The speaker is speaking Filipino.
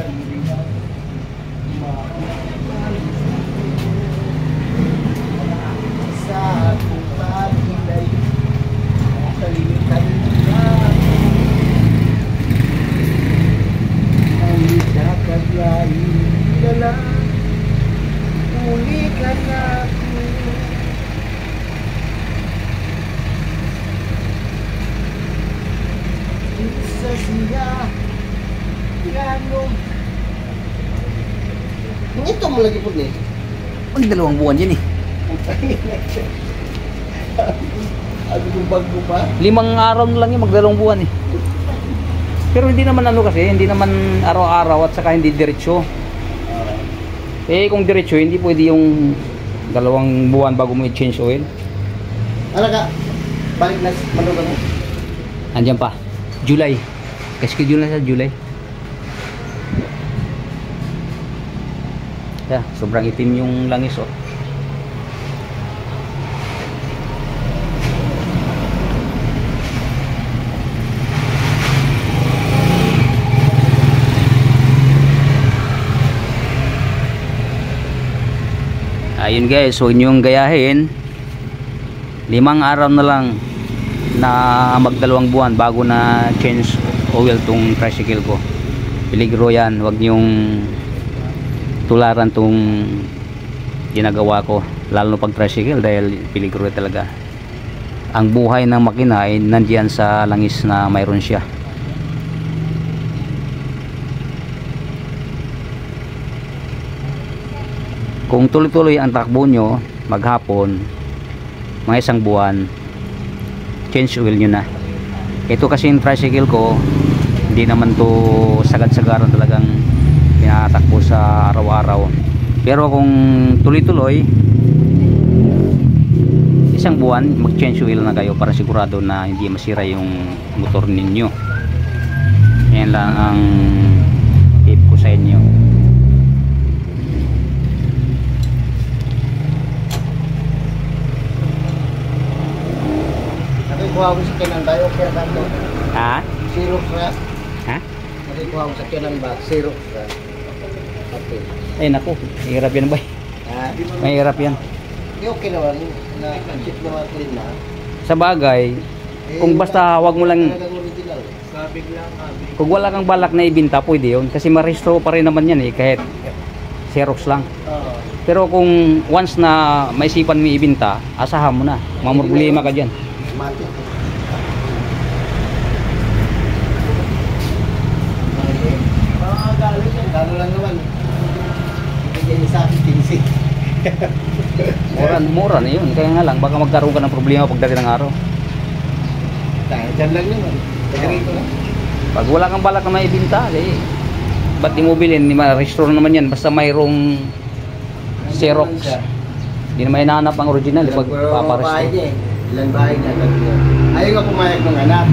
Sa akong paghinay, kalimitan na ang ikakaglain ka lang, uli ka na ako. Isa siya gano'n. Ito mo lagi po niya. Ang 2 buwan yan eh. Ano yung bago pa? 5 araw na lang yung 2 buwan eh. Pero hindi naman ano kasi, hindi naman araw-araw at saka hindi diretso. Eh kung diretso, hindi pwede yung 2 buwan bago mo i-change oil. Ano ka? Balik na malugan mo? Andiyan pa, July. Schedule na sa July. Yeah, sobrang itim yung langis oh. Ayun guys, so inyong gayahin 5 araw na lang na mag-2 buwan bago na change oil tong tricycle ko. Peligro yan, wag nyong tularan tong ginagawa ko, lalo pag tricycle, dahil peligro talaga. Ang buhay ng makina ay nandiyan sa langis na mayroon siya. Kung tuloy-tuloy ang takbo nyo maghapon, mga 1 buwan, change oil nyo na. Ito kasi yung tricycle ko, hindi naman to sagad-sagaran talagang pinatakbo sa araw-araw. Pero kung tuloy-tuloy 1 buwan, mag-change oil na kayo para sigurado na hindi masira yung motor ninyo. Yan lang ang tip ko sa inyo. Kuha ko sa kinan tayo, kaya kanto. Ha? Xerox na. Ha? Kuha ko sa kinan ba? Xerox na. Okay. Ay naku, mahirap yan ba? Ha? Mahirap yan. Okay naman, na chip naman clean na. Sa bagay, kung basta wag mo lang, Sabig lang, kung wala kang balak na ibinta, pwede yun. Kasi marehistro pa rin naman yan eh, kahit Xerox lang. Pero kung once na maisipan mo ibinta, asahan mo na. Mamroblema ka dyan. Mati. Galing yan, gano'n lang naman. Bigyan sa akin 15. Mura na yun. Kaya nga lang, baka magkaroon ka ng problema pagdating ng araw. Dyan lang naman. Dito lang. Pag wala kang balak na maibinta, eh, ba't di mo bilhin? Ma-restore naman yan. Basta mayroong Xerox. Hindi na may nahanap ang original. Pag paparestore. Ilan bahay na. Ayaw nga pumayag ng anak.